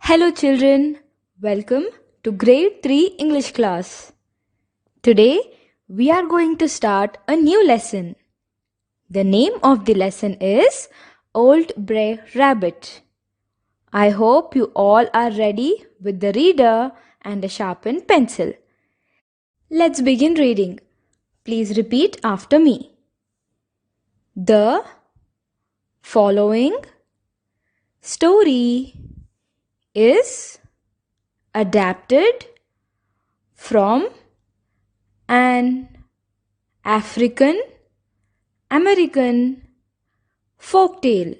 Hello children, welcome to grade 3 English class. Today we are going to start a new lesson. The name of the lesson is Old Brer Rabbit. I hope you all are ready with the reader and a sharpened pencil. Let's begin reading. Please repeat after me. The following story is adapted from an African American folktale.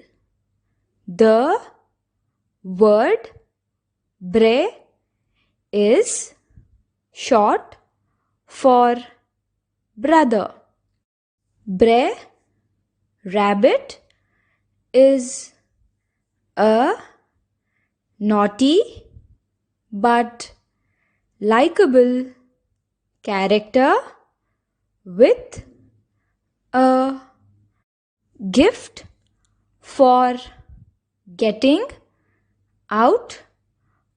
The word Brer is short for brother. Brer Rabbit is a naughty but likable character with a gift for getting out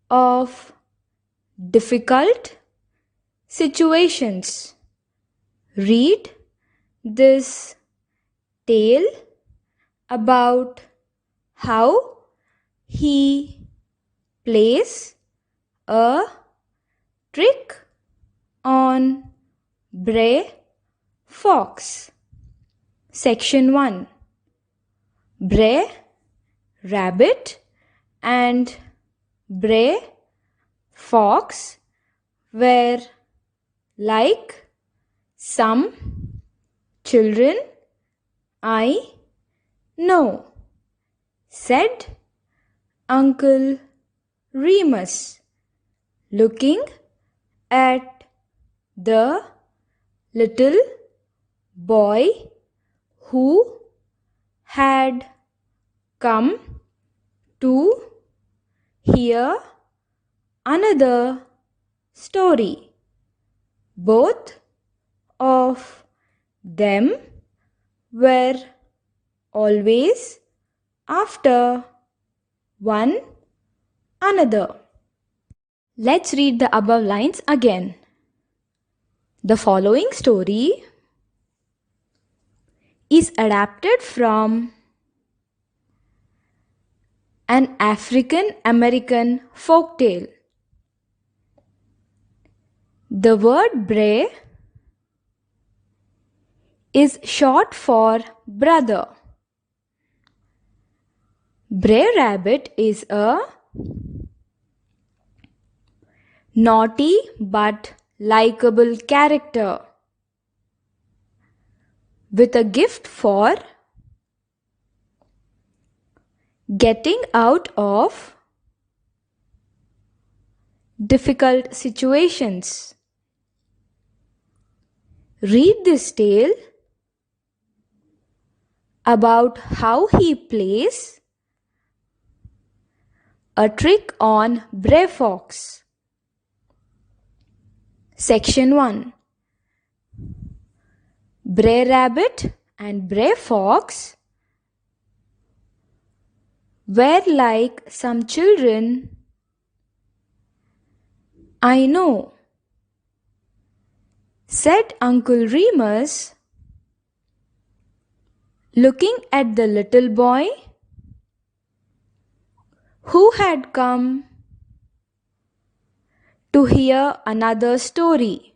of difficult situations. Read this tale about how he plays a trick on Brer Fox. Section 1. Brer Rabbit and Brer Fox were like some children I know, said Uncle Remus, looking at the little boy who had come to hear another story. Both of them were always after one another. Let's read the above lines again. The following story is adapted from an African American folktale. The word Brer is short for brother. Brer Rabbit is a naughty but likable character with a gift for getting out of difficult situations. Read this tale about how he plays a trick on Brer Fox. Section 1. Brer Rabbit and Brer Fox were like some children I know, said Uncle Remus, looking at the little boy who had come to hear another story.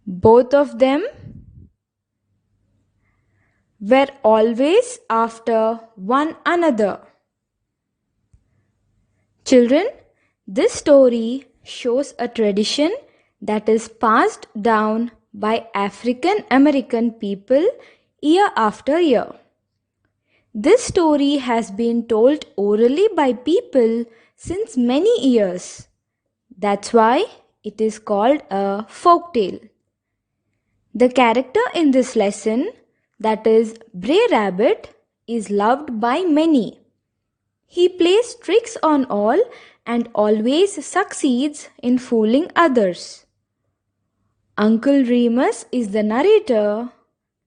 Both of them were always after one another. Children, this story shows a tradition that is passed down by African American people year after year. This story has been told orally by people since many years. That's why it is called a folk tale. The character in this lesson, that is Brer Rabbit, is loved by many. He plays tricks on all and always succeeds in fooling others. Uncle Remus is the narrator,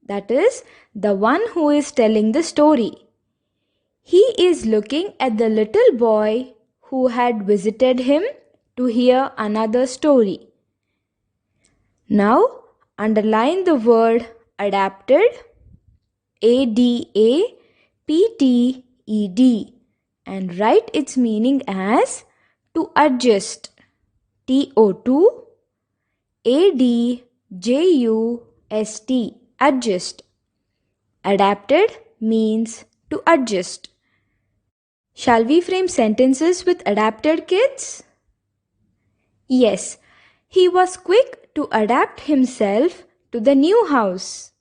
that is, the one who is telling the story. He is looking at the little boy who had visited him to hear another story. Now, underline the word adapted, ADAPTED, and write its meaning as to adjust, TO2ADJUST, adjust. Adapted means to adjust. Shall we frame sentences with adapted, kids? Yes, he was quick to adapt himself to the new house.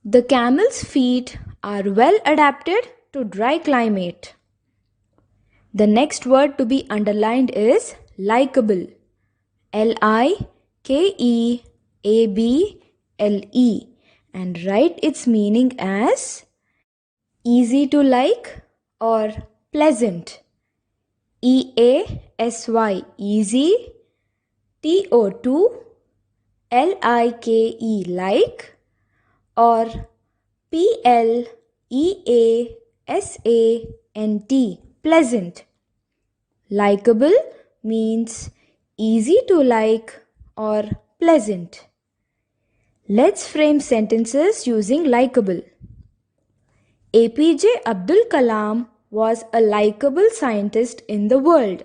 The camel's feet are well adapted to dry climate. The next word to be underlined is likable. LIKEABLE, and write its meaning as easy to like or pleasant. EASY, easy. TO2LIKE, like, or PLEASANT, pleasant. Likeable means easy to like or pleasant. Let's frame sentences using likable. APJ Abdul Kalam was a likable scientist in the world.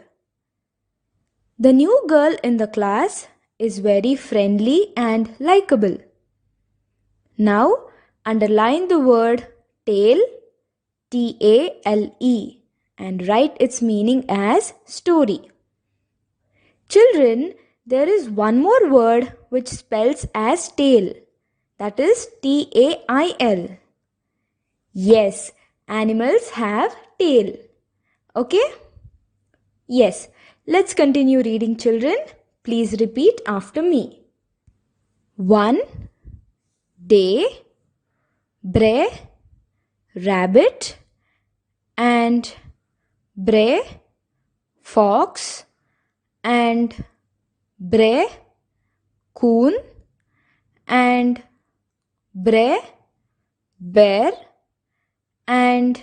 The new girl in the class is very friendly and likable. Now, underline the word tale, TALE, and write its meaning as story. Children, there is one more word which spells as tail, that is TAIL. Yes, animals have tail. Okay? Yes, let's continue reading, children. Please repeat after me. One day, Brer Rabbit and Brer Fox and Brer Coon and Brer Bear and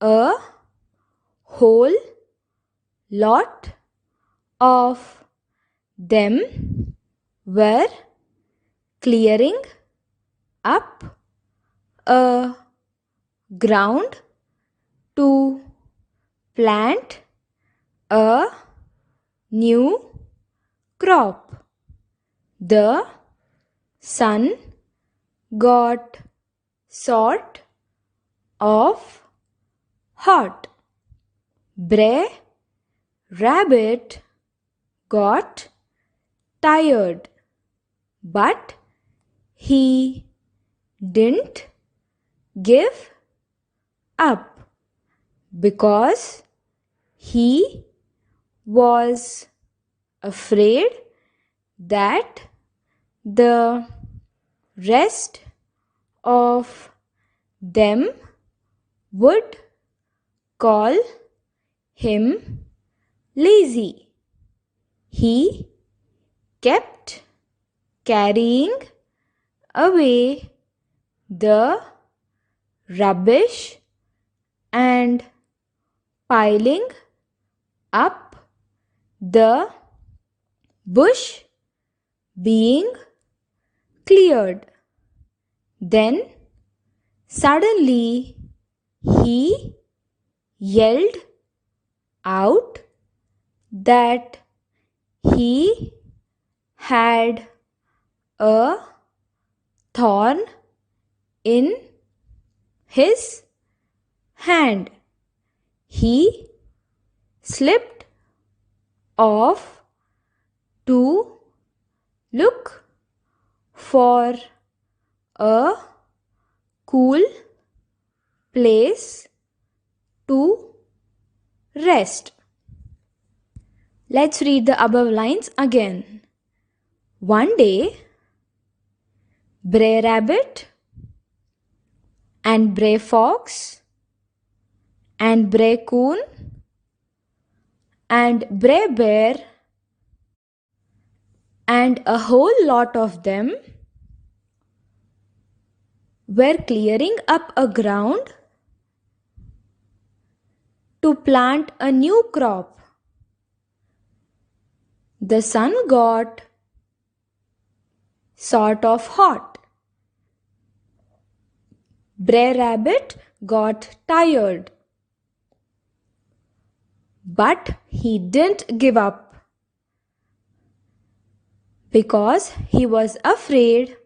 a whole lot of them were clearing up a ground to plant a new crop. The sun got sort of hot. Brer Rabbit got tired, but he didn't give up because he was afraid that the rest of them would call him lazy. He kept carrying away the rubbish and piling up the bush being cleared. Then suddenly he yelled out that he had a thorn in his hand. He slipped off to look for a cool place to rest. Let's read the above lines again. One day, Brer Rabbit and Brer Fox and Brer Coon and Brer Bear and a whole lot of them were clearing up a ground to plant a new crop. The sun got sort of hot. Brer Rabbit got tired. But he didn't give up because he was afraid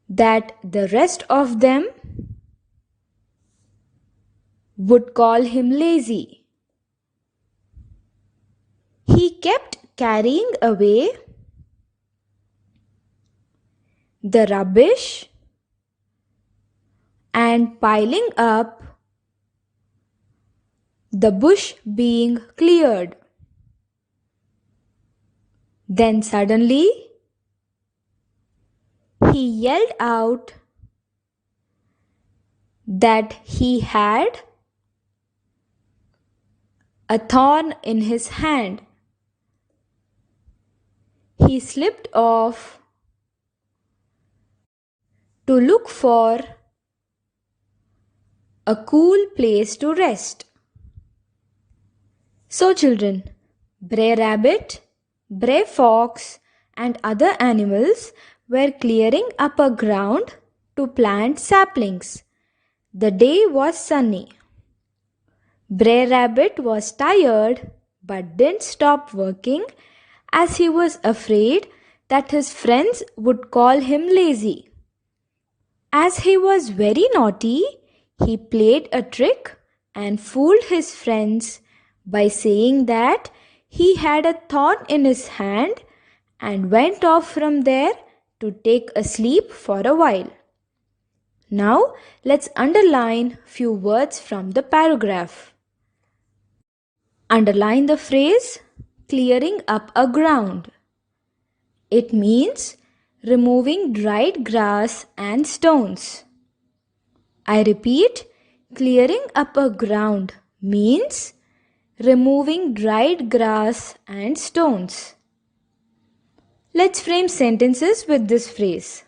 that the rest of them would call him lazy. He kept carrying away the rubbish and piling up the bush being cleared. Then suddenly he yelled out that he had a thorn in his hand. He slipped off to look for a cool place to rest. So children, Brer Rabbit, Brer Fox and other animals were clearing up a ground to plant saplings. The day was sunny. Brer Rabbit was tired but didn't stop working as he was afraid that his friends would call him lazy. As he was very naughty, he played a trick and fooled his friends by saying that he had a thorn in his hand and went off from there to take a sleep for a while. Now let's underline few words from the paragraph. Underline the phrase clearing up a ground. It means removing dried grass and stones. I repeat, clearing up a ground means removing dried grass and stones. Let's frame sentences with this phrase.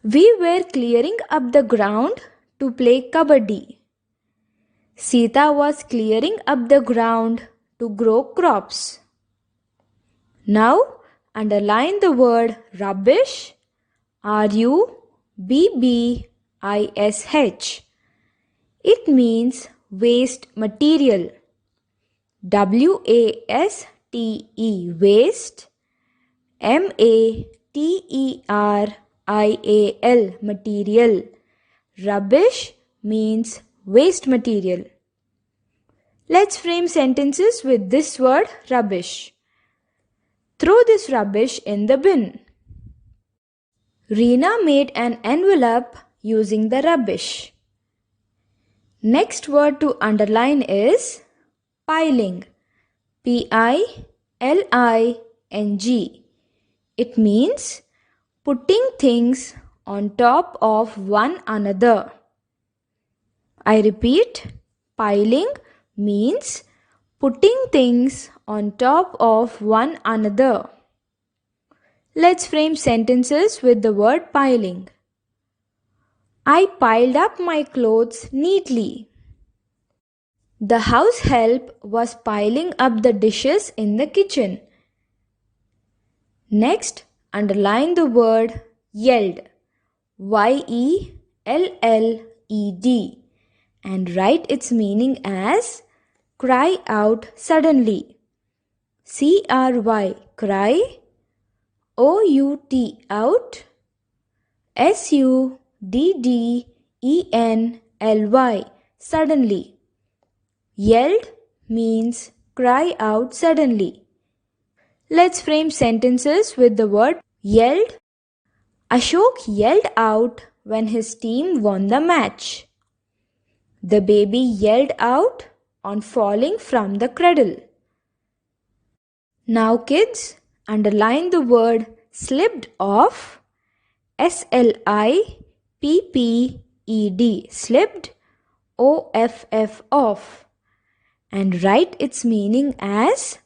We were clearing up the ground to play kabaddi. Sita was clearing up the ground to grow crops. Now underline the word rubbish, R-U-B-B-I-S-H. It means waste material. W-A-S-T-E, waste. M-A-T-E-R-I-A-L, material. Rubbish means waste material. Let's frame sentences with this word rubbish. Throw this rubbish in the bin. Reena made an envelope using the rubbish. Next word to underline is piling. P-I-L-I-N-G. It means putting things on top of one another. I repeat, piling means putting things on top of one another. Let's frame sentences with the word piling. I piled up my clothes neatly. The house help was piling up the dishes in the kitchen. Next, underline the word yelled, Y-E-L-L-E-D, and write its meaning as cry out suddenly. C-R-Y, cry, O-U-T, out, S-U-D-D-E-N-L-Y, suddenly. Yelled means cry out suddenly. Let's frame sentences with the word yelled. Ashok yelled out when his team won the match. The baby yelled out on falling from the cradle. Now kids, underline the word slipped off, S-L-I-P-P-E-D, slipped, O-F-F, off, and write its meaning as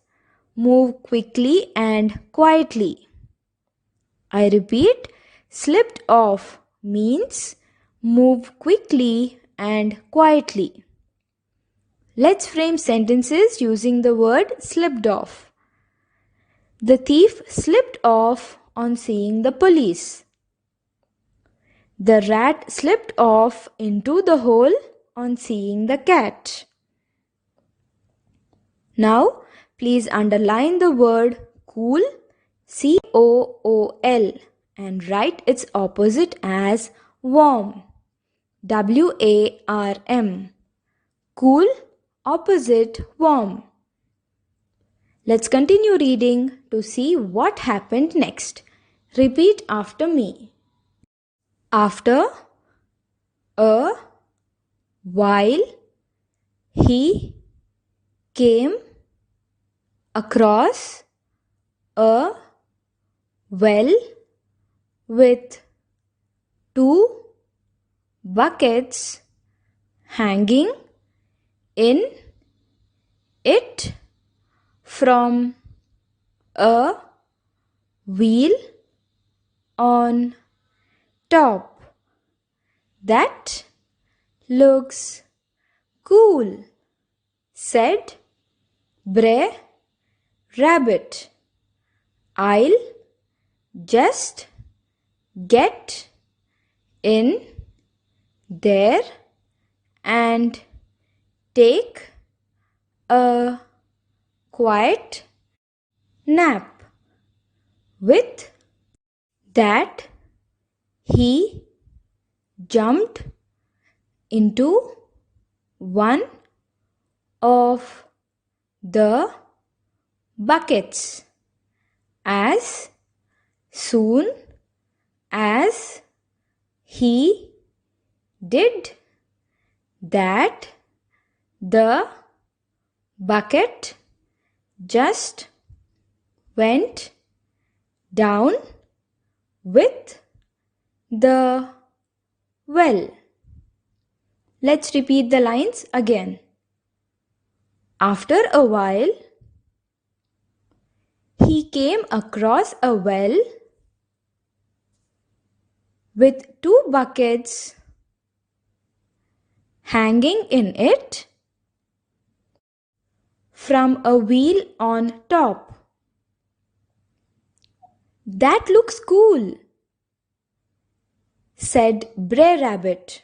move quickly and quietly. I repeat, slipped off means move quickly and quietly. Let's frame sentences using the word slipped off. The thief slipped off on seeing the police. The rat slipped off into the hole on seeing the cat. Now, please underline the word cool, COOL, and write its opposite as warm, WARM. Cool, opposite warm. Let's continue reading to see what happened next. Repeat after me. After a while, he came across a well with two buckets hanging in it from a wheel on top. That looks cool, said Brer Rabbit. I'll just get in there and take a quiet nap. With that, he jumped into one of the buckets. As soon as he did that, the bucket just went down with the well. Let's repeat the lines again. After a while, he came across a well with two buckets hanging in it from a wheel on top. That looks cool, said Brer Rabbit.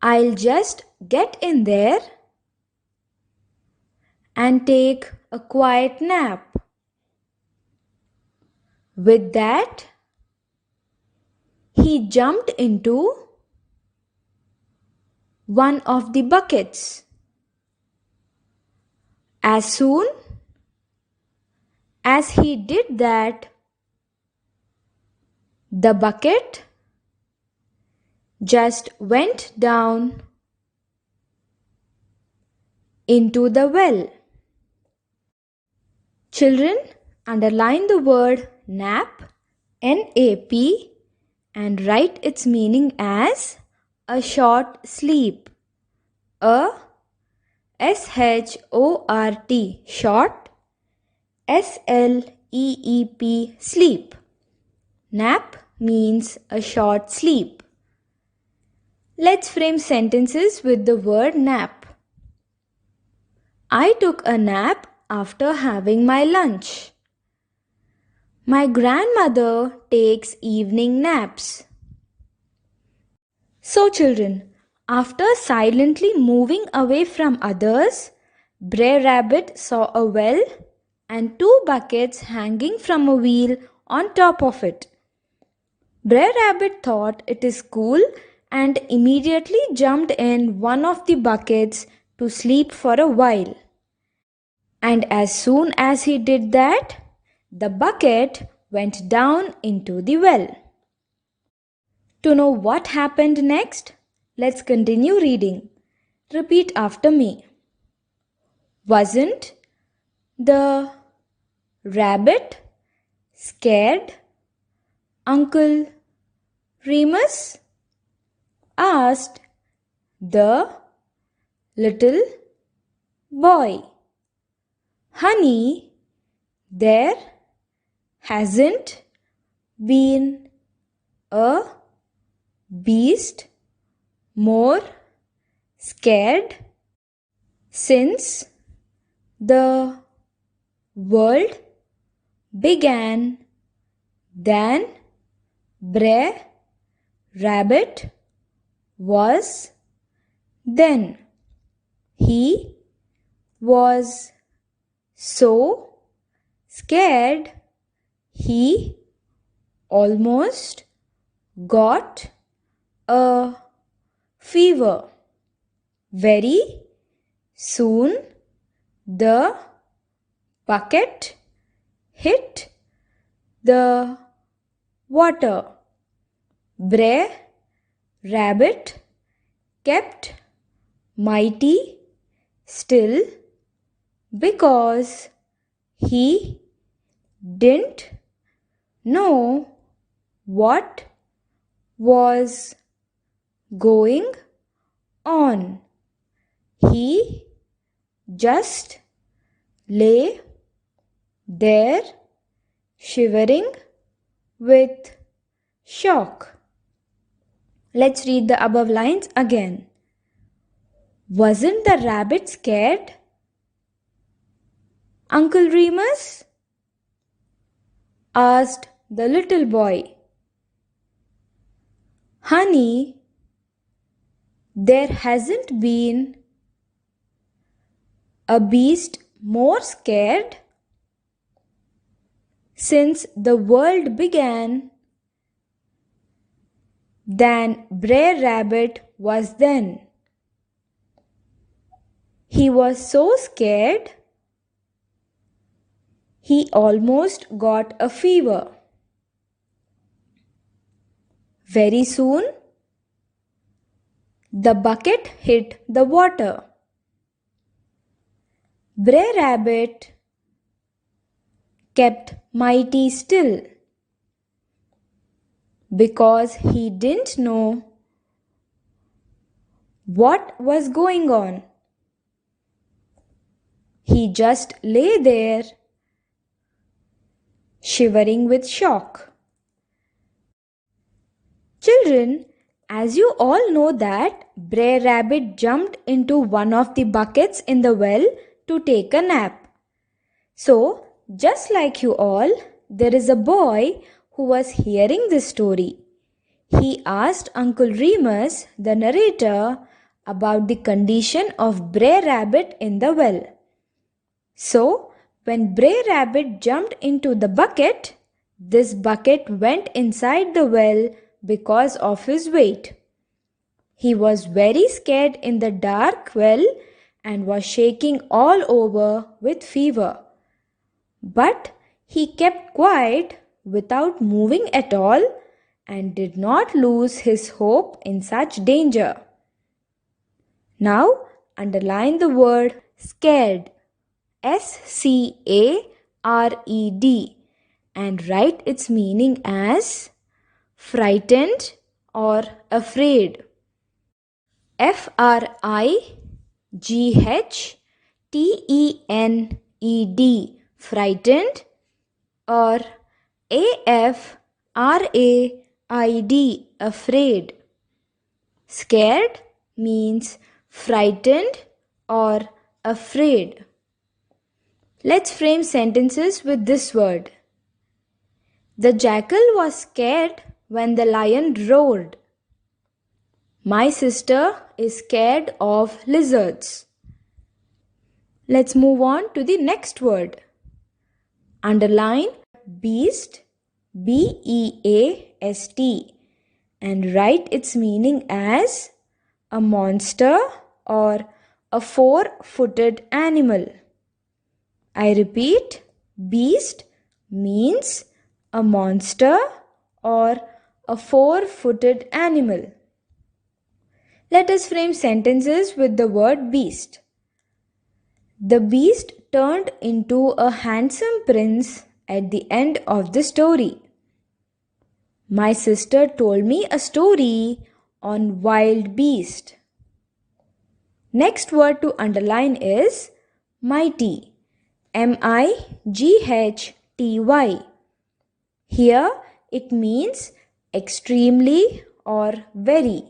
I'll just get in there and take a quiet nap. With that, he jumped into one of the buckets. As soon as he did that, the bucket just went down into the well. Children, underline the word nap, N-A-P, and write its meaning as a short sleep. A S-H-O-R-T, short, S-L-E-E-P, sleep. Nap means a short sleep. Let's frame sentences with the word nap. I took a nap after having my lunch. My grandmother takes evening naps. So children, after silently moving away from others, Brer Rabbit saw a well and two buckets hanging from a wheel on top of it. Brer Rabbit thought it is cool and immediately jumped in one of the buckets to sleep for a while. And as soon as he did that, the bucket went down into the well. To know what happened next, let's continue reading. Repeat after me. Wasn't the rabbit scared, Uncle Remus? Asked the little boy. Honey, there hasn't been a beast more scared since the world began than Brer Rabbit was then. He was so scared he almost got a fever. Very soon the bucket hit the water. Brer Rabbit kept mighty still because he didn't know what was going on. He just lay there shivering with shock. Let's read the above lines again. Wasn't the rabbit scared, Uncle Remus? Asked the little boy. Honey, there hasn't been a beast more scared since the world began than Brer Rabbit was then. He was so scared he almost got a fever. Very soon, the bucket hit the water. Brer Rabbit kept mighty still because he didn't know what was going on. He just lay there shivering with shock. Children, as you all know that Brer Rabbit jumped into one of the buckets in the well to take a nap. So, just like you all, there is a boy who was hearing this story. He asked Uncle Remus, the narrator, about the condition of Brer Rabbit in the well. So, when Brer Rabbit jumped into the bucket, this bucket went inside the well because of his weight. He was very scared in the dark well and was shaking all over with fever. But he kept quiet without moving at all and did not lose his hope in such danger. Now underline the word scared, S-C-A-R-E-D, and write its meaning as frightened or afraid. F-R-I-G-H-T-E-N-E-D, frightened, or A-F-R-A-I-D, afraid. Scared means frightened or afraid. Let's frame sentences with this word. The jackal was scared when the lion roared. My sister is scared of lizards. Let's move on to the next word. Underline beast, B-E-A-S-T, and write its meaning as a monster or a four-footed animal. I repeat, beast means a monster or a four-footed animal. Let us frame sentences with the word beast. The beast turned into a handsome prince at the end of the story. My sister told me a story on wild beast. Next word to underline is mighty, M-I-G-H-T-Y. Here it means extremely or very.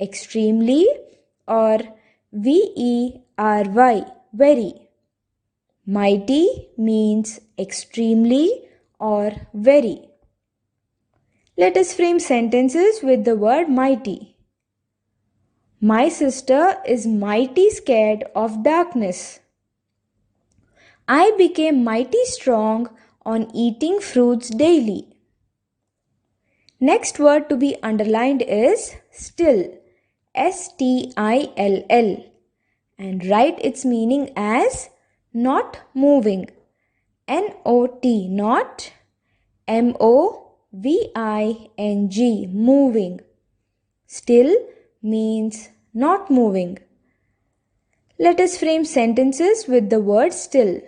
extremely, extremely, or very, very. Mighty means extremely or very. Let us frame sentences with the word mighty. My sister is mighty scared of darkness. I became mighty strong on eating fruits daily. Next word to be underlined is still, still, and write its meaning as not moving, not, not, moving, moving. Still means not moving. Let us frame sentences with the word still.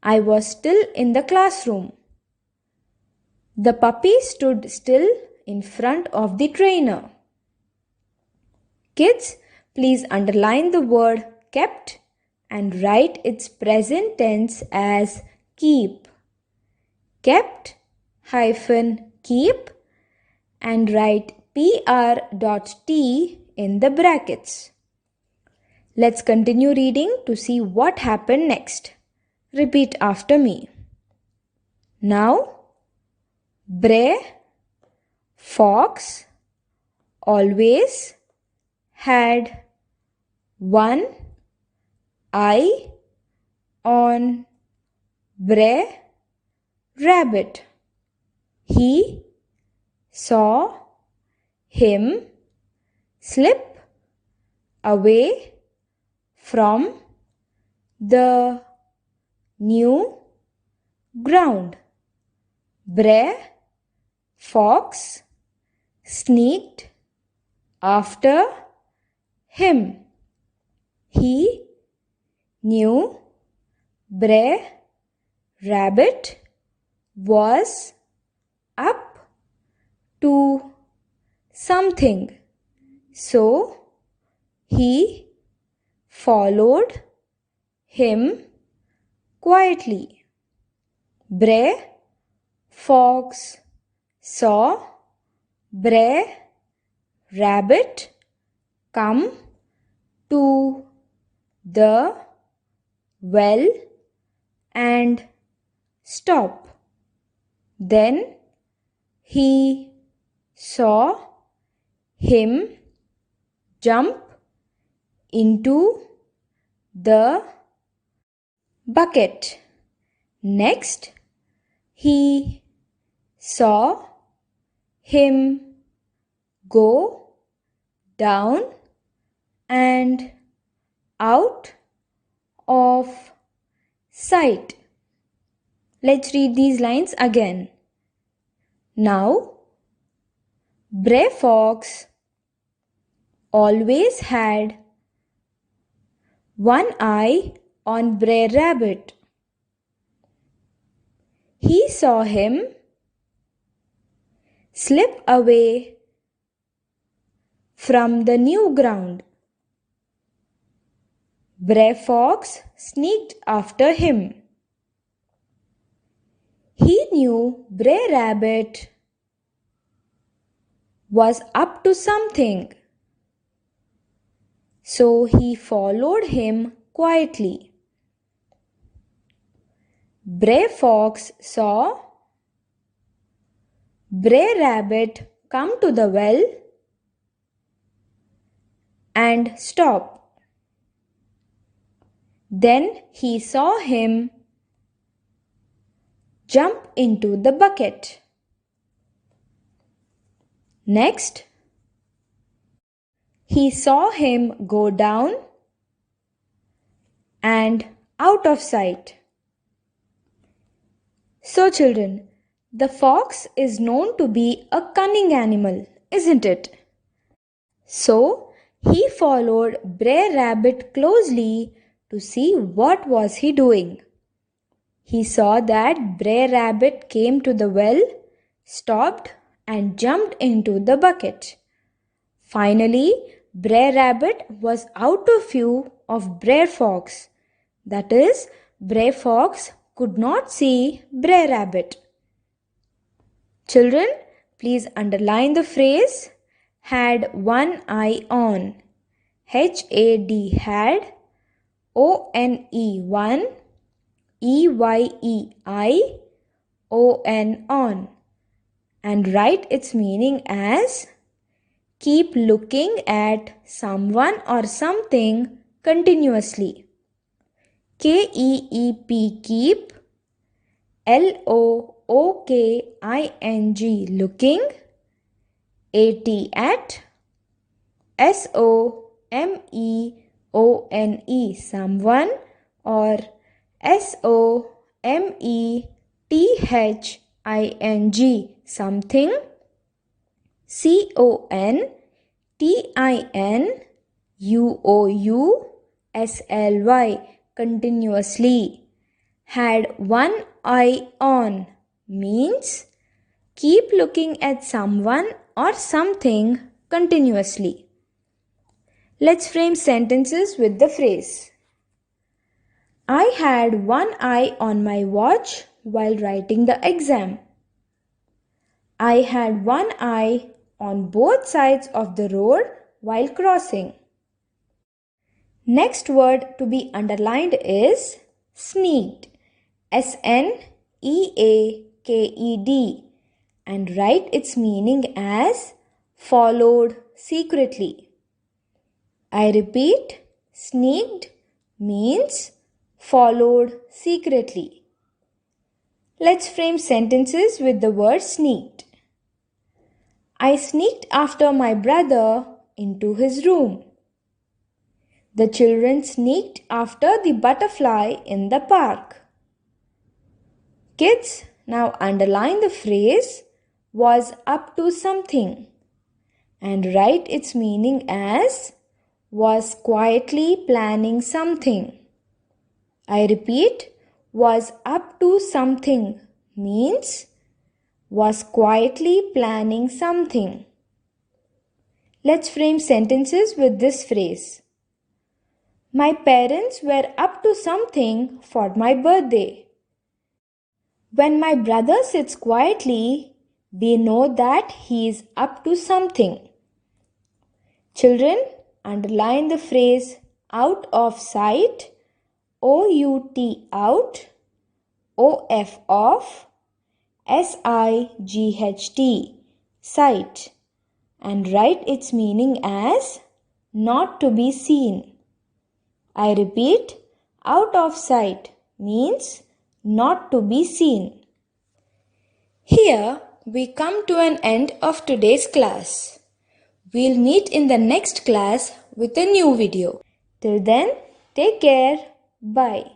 I was still in the classroom. The puppy stood still in front of the trainer. Kids, please underline the word kept and write its present tense as keep. Kept hyphen keep and write pr.t in the brackets. Let's continue reading to see what happened next. Repeat after me. Now, Brer Fox always had one eye on Brer Rabbit. He saw him slip away from the new ground. Brer Fox sneaked after him. He knew Brer Rabbit was up to something, so he followed him quietly. Brer Fox saw Brer Rabbit come to the well and stop. Then he saw him jump into the bucket. Next, he saw him go down and out of sight. Let's read these lines again. Now, Brer Fox always had one eye on Brer Rabbit. He saw him slip away from the new ground. Brer Fox sneaked after him. He knew Brer Rabbit was up to something, so he followed him quietly. Brer Fox saw Brer Rabbit come to the well and stop. Then he saw him jump into the bucket. Next, he saw him go down and out of sight. So children, the fox is known to be a cunning animal, isn't it? So, he followed Brer Rabbit closely to see what was he doing. He saw that Brer Rabbit came to the well, stopped and jumped into the bucket. Finally, Brer Rabbit was out of view of Brer Fox. That is, Brer Fox could not see Brer Rabbit. Children, please underline the phrase had one eye on. H-A-D had, O-N-E one, E-Y-E-I, O-N on. And write its meaning as keep looking at someone or something continuously. K-E-E-P keep, L-O-O-K-I-N-G looking, A-T at, S-O-M-E-O-N-E someone or S-O-M-E-T-H-I-N-G something, C-O-N-T-I-N-U-O-U-S-L-Y continuously. Had one eye on means keep looking at someone or something continuously. Let's frame sentences with the phrase. I had one eye on my watch while writing the exam. I had one eye on both sides of the road while crossing. Next word to be underlined is sneaked. S-N-E-A-K-E-D, and write its meaning as followed secretly. I repeat, sneaked means followed secretly. Let's frame sentences with the word sneaked. I sneaked after my brother into his room. The children sneaked after the butterfly in the park. Kids, now underline the phrase was up to something and write its meaning as was quietly planning something. I repeat, was up to something means was quietly planning something. Let's frame sentences with this phrase. My parents were up to something for my birthday. When my brother sits quietly, we know that he is up to something. Children, underline the phrase out of sight, O-U-T out, O-F off, S-I-G-H-T, sight, and write its meaning as not to be seen. I repeat, out of sight means not to be seen. Here we come to an end of today's class. We'll meet in the next class with a new video. Till then, take care. Bye.